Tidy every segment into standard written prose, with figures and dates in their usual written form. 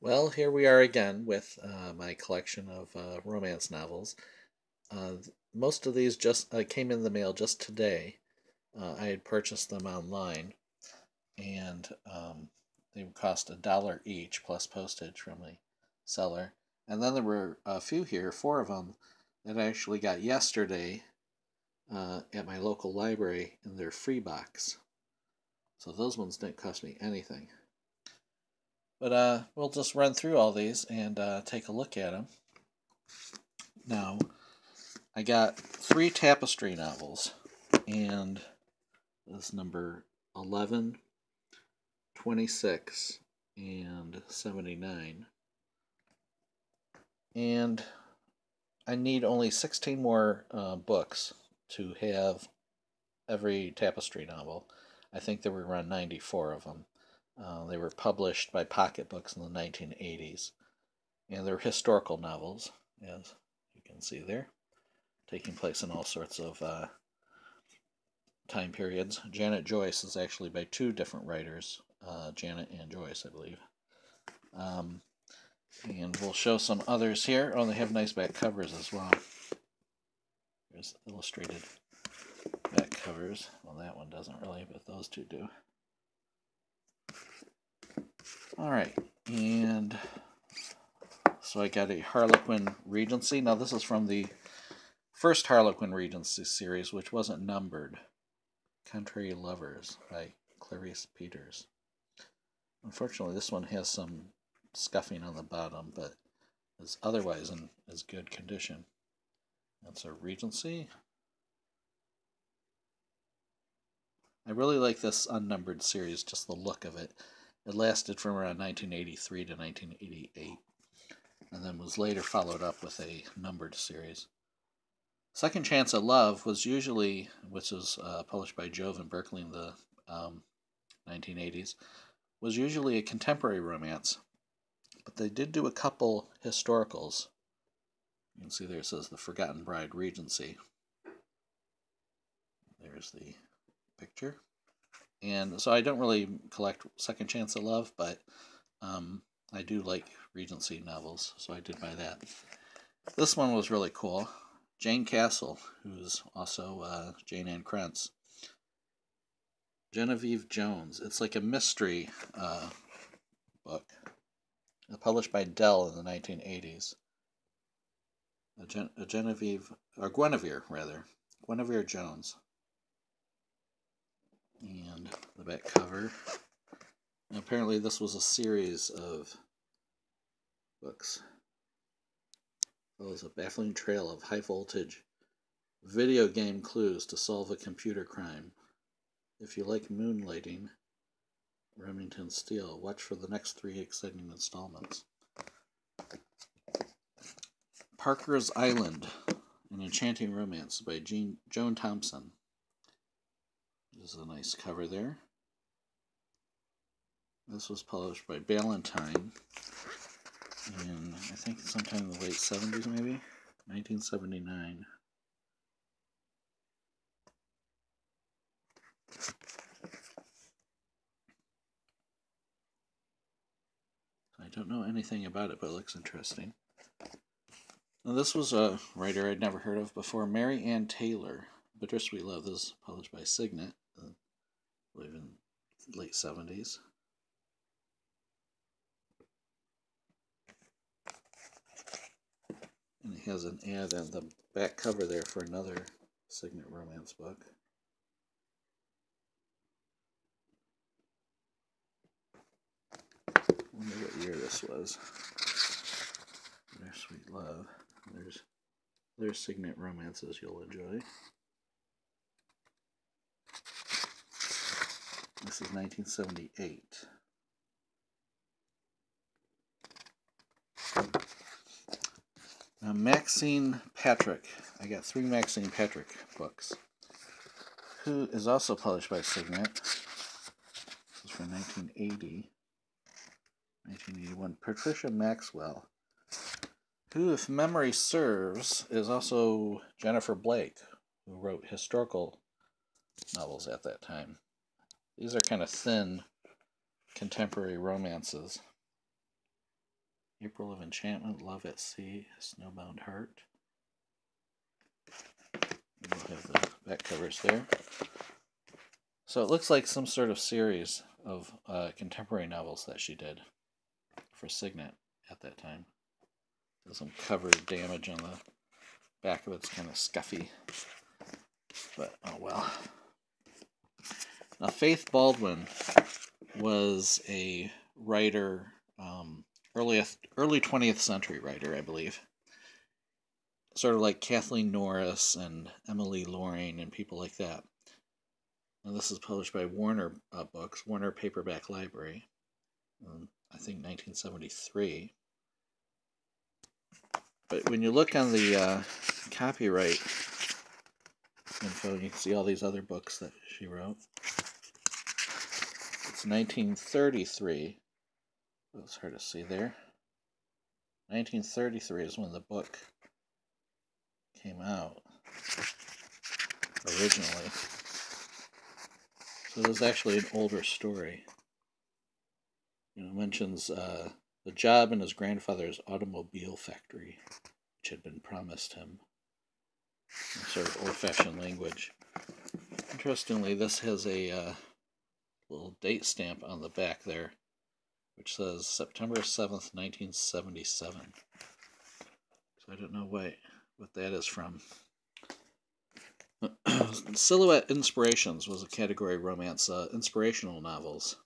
Well, here we are again with my collection of romance novels. Most of these just came in the mail just today. I had purchased them online, and they would cost $1 each plus postage from the seller. And then there were a few here, four of them, that I actually got yesterday at my local library in their free box. So those ones didn't cost me anything. But we'll just run through all these and take a look at them. Now, I got three Tapestry novels, and this number 11, 26, and 79. And I need only 16 more books to have every Tapestry novel. I think there were around 94 of them. They were published by Pocket Books in the 1980s, and they're historical novels, as you can see there, taking place in all sorts of time periods. Janet Joyce is actually by two different writers, Janet and Joyce, I believe. Um, and we'll show some others here. Oh, they have nice back covers as well. There's illustrated back covers. Well, that one doesn't really, but those two do. All right, and so I got a Harlequin Regency. Now this is from the first Harlequin Regency series, which wasn't numbered. Contrary Lovers by Clarice Peters. Unfortunately, this one has some scuffing on the bottom, but is otherwise in as good condition. That's a Regency. I really like this unnumbered series, just the look of it. It lasted from around 1983 to 1988, and then was later followed up with a numbered series. Second Chance at Love was usually, which was published by Jove and Berkeley in the 1980s, was usually a contemporary romance, but they did do a couple historicals. You can see there it says The Forgotten Bride Regency. There's the picture. And so I don't really collect Second Chance at Love, but I do like Regency novels, so I did buy that. This one was really cool. Jane Castle, who's also Jane Ann Krentz. Genevieve Jones. It's like a mystery book, published by Dell in the 1980s. Guinevere Jones. And the back cover. And apparently this was a series of books. Follows a baffling trail of high-voltage video game clues to solve a computer crime. If you like moonlighting, Remington Steele, watch for the next 3 exciting installments. Parker's Island, an enchanting romance by Joan Thompson. This is a nice cover there. This was published by Ballantine in, I think, sometime in the late 70s, maybe? 1979. I don't know anything about it, but it looks interesting. Now, this was a writer I'd never heard of before, Mary Ann Taylor. Bittersweet Love. This is published by Signet, I believe in the late 70s. And it has an ad on the back cover there for another Signet romance book. I wonder what year this was. Bittersweet Love. There's Signet romances you'll enjoy. This is 1978. Now, Maxine Patrick. I got 3 Maxine Patrick books. Who is also published by Signet. This is from 1980. 1981. Patricia Maxwell, who, if memory serves, is also Jennifer Blake, who wrote historical novels at that time. These are kind of thin contemporary romances. April of Enchantment, Love at Sea, Snowbound Heart. We'll have the back covers there. So it looks like some sort of series of contemporary novels that she did for Signet at that time. There's some cover damage on the back of it's kind of scuffy, but oh well. Now, Faith Baldwin was a writer, early 20th century writer, I believe. Sort of like Kathleen Norris and Emily Loring and people like that. And this is published by Warner Books, Warner Paperback Library, I think 1973. But when you look on the copyright info, you can see all these other books that she wrote. It's 1933. It's hard to see there. 1933 is when the book came out originally. So it was actually an older story. It mentions the job in his grandfather's automobile factory, which had been promised him. In sort of old-fashioned language. Interestingly, this has a little date stamp on the back there, which says September 7th, 1977. So I don't know what that is from. Silhouette Inspirations was a category of romance, inspirational novels.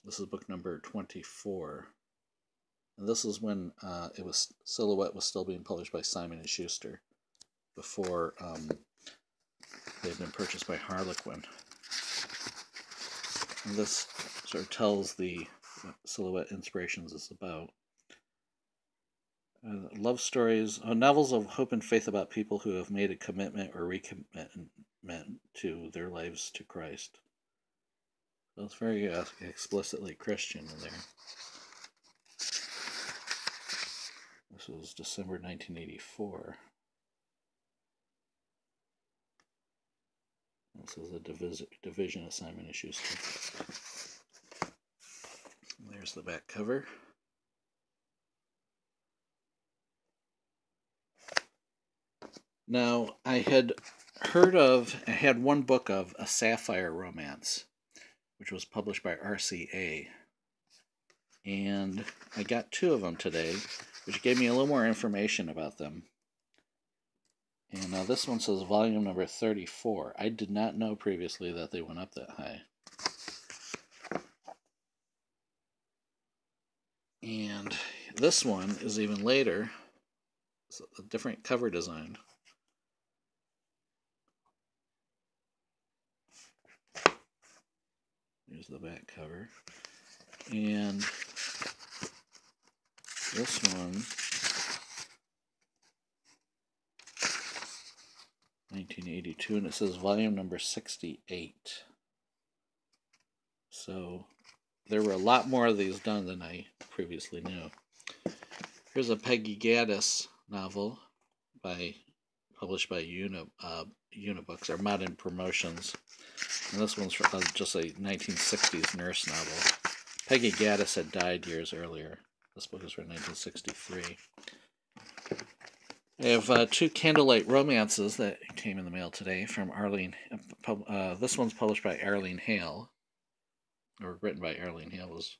This is book number 24. And this is when Silhouette was still being published by Simon & Schuster, before they'd been purchased by Harlequin. And this sort of tells what Silhouette Inspirations is about. Love stories, novels of hope and faith about people who have made a commitment or recommitment to their lives to Christ. So it's very explicitly Christian in there. This was December 1984. This is a division of Simon & Schuster. There's the back cover. Now, I had one book of A Sapphire Romance, which was published by RCA. And I got two of them today, which gave me a little more information about them. And this one says volume number 34. I did not know previously that they went up that high. And this one is even later. It's a different cover design. Here's the back cover. And this one, 1982, and it says volume number 68. So there were a lot more of these done than I previously knew. Here's a Peggy Gaddis novel published by Unibooks, or Modern Promotions. And this one's just a 1960s nurse novel. Peggy Gaddis had died years earlier. This book is from 1963. I have two Candlelight Romances that came in the mail today from Arlene. This one's published by Arlene Hale, or written by Arlene Hale. It was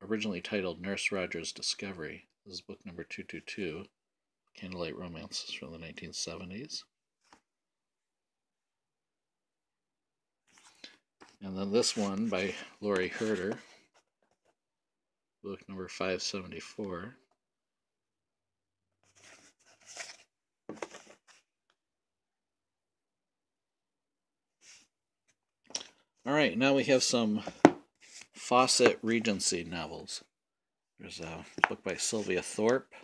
originally titled Nurse Rogers' Discovery. This is book number 222, Candlelight Romances from the 1970s. And then this one by Laurie Herder, book number 574. All right, now we have some Fawcett Regency novels. There's a book by Sylvia Thorpe.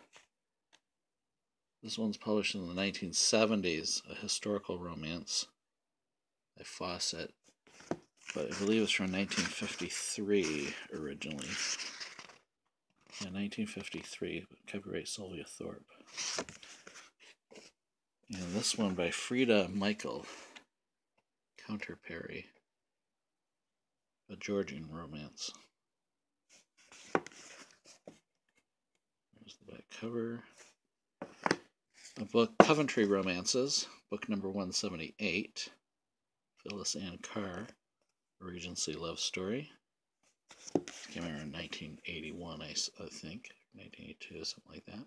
This one's published in the 1970s, a historical romance by Fawcett. But I believe it's from 1953 originally. Yeah, 1953, copyright Sylvia Thorpe. And this one by Frida Michael, Counterparry, a Georgian romance. cover. A book, Coventry Romances, book number 178. Phyllis Ann Carr, Regency Love Story. Came out in 1981, I think. 1982, something like that.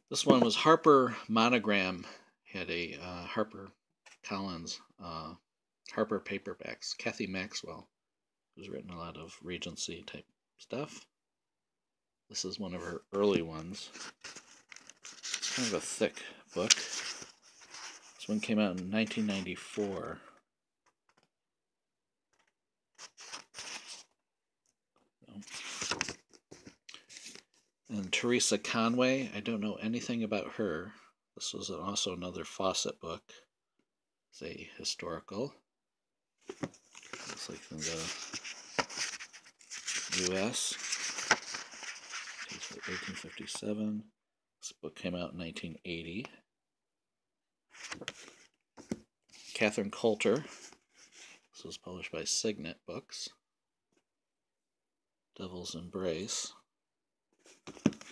This one was Harper Monogram. Had a Harper Collins, Harper paperbacks. Kathy Maxwell, who's written a lot of Regency type stuff. This is one of her early ones. It's kind of a thick book. This one came out in 1994. And Teresa Conway, I don't know anything about her. This was also another Fawcett book. It's a historical. Looks like from the U.S. It's 1857. This book came out in 1980. Catherine Coulter. This was published by Signet Books. Devil's Embrace.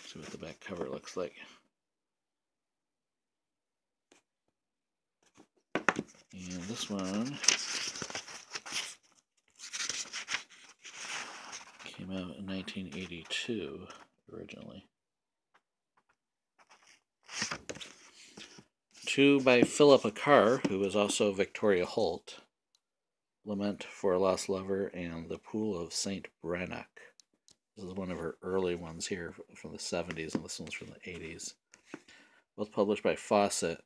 See what the back cover looks like. And this one came out in 1982 originally. Two by Philippa Carr, who was also Victoria Holt. Lament for a Lost Lover and The Pool of St. Brannock. This is one of her early ones here from the 70s, and this one's from the 80s. Both published by Fawcett.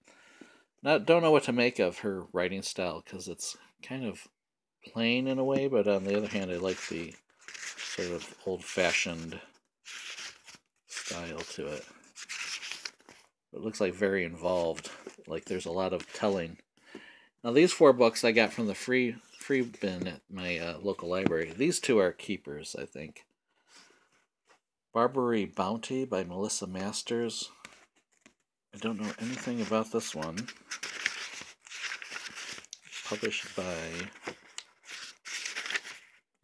Don't know what to make of her writing style, because it's kind of plain in a way, but on the other hand, I like the sort of old-fashioned style to it. It looks like very involved, like there's a lot of telling. Now these four books I got from the free bin at my local library. These two are keepers, I think. Barbary Bounty by Melissa Masters. I don't know anything about this one. Published by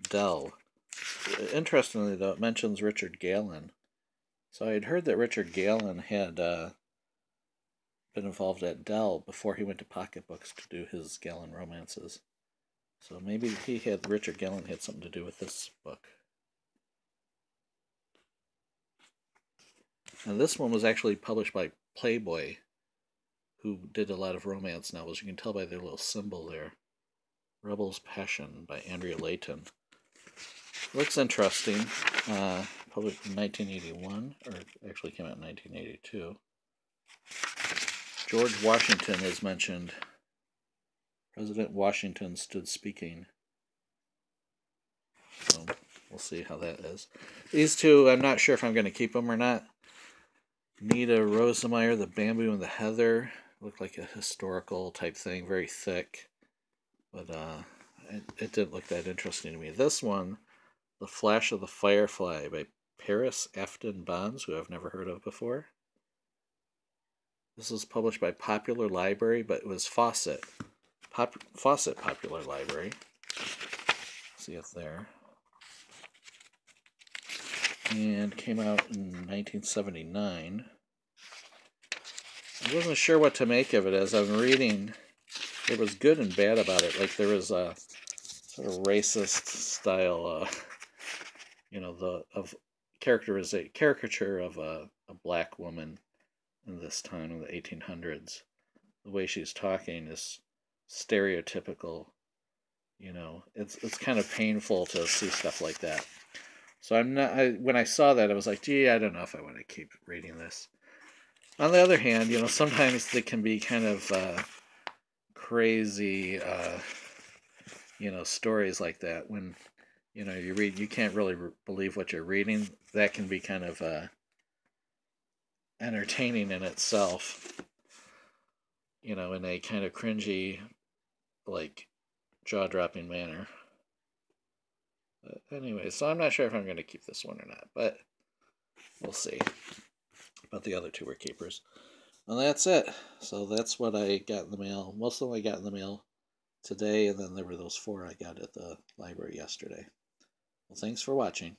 Dell. Interestingly, though, it mentions Richard Galen. So I had heard that Richard Galen had been involved at Dell before he went to Pocket Books to do his Galen romances. So maybe Richard Galen had something to do with this book. And this one was actually published by Playboy, who did a lot of romance novels. You can tell by their little symbol there. Rebel's Passion by Andrea Layton. Looks interesting. Published in 1981, or actually came out in 1982. George Washington is mentioned. President Washington stood speaking. So we'll see how that is. These two, I'm not sure if I'm going to keep them or not. Nita Rosemeyer, The Bamboo and the Heather. Looked like a historical type thing, very thick. But it didn't look that interesting to me. This one, The Flash of the Firefly by Paris Afton Bonds, who I've never heard of before. This was published by Popular Library, but it was Fawcett. Fawcett Popular Library. See it there. And came out in 1979. I wasn't sure what to make of it as I'm reading. There was good and bad about it. Like there was a sort of racist style, caricature of a black woman in this time in the 1800s. The way she's talking is stereotypical. It's kind of painful to see stuff like that. So when I saw that, I was like, gee, I don't know if I want to keep reading this. On the other hand, sometimes they can be kind of crazy, stories like that. When, you read, you can't really believe what you're reading. That can be kind of entertaining in itself, in a kind of cringy, like, jaw-dropping manner. But anyway, so I'm not sure if I'm going to keep this one or not, but we'll see. But the other two were keepers. And that's it. So that's what I got in the mail. Most of them I got in the mail today, and then there were those four I got at the library yesterday. Well, thanks for watching.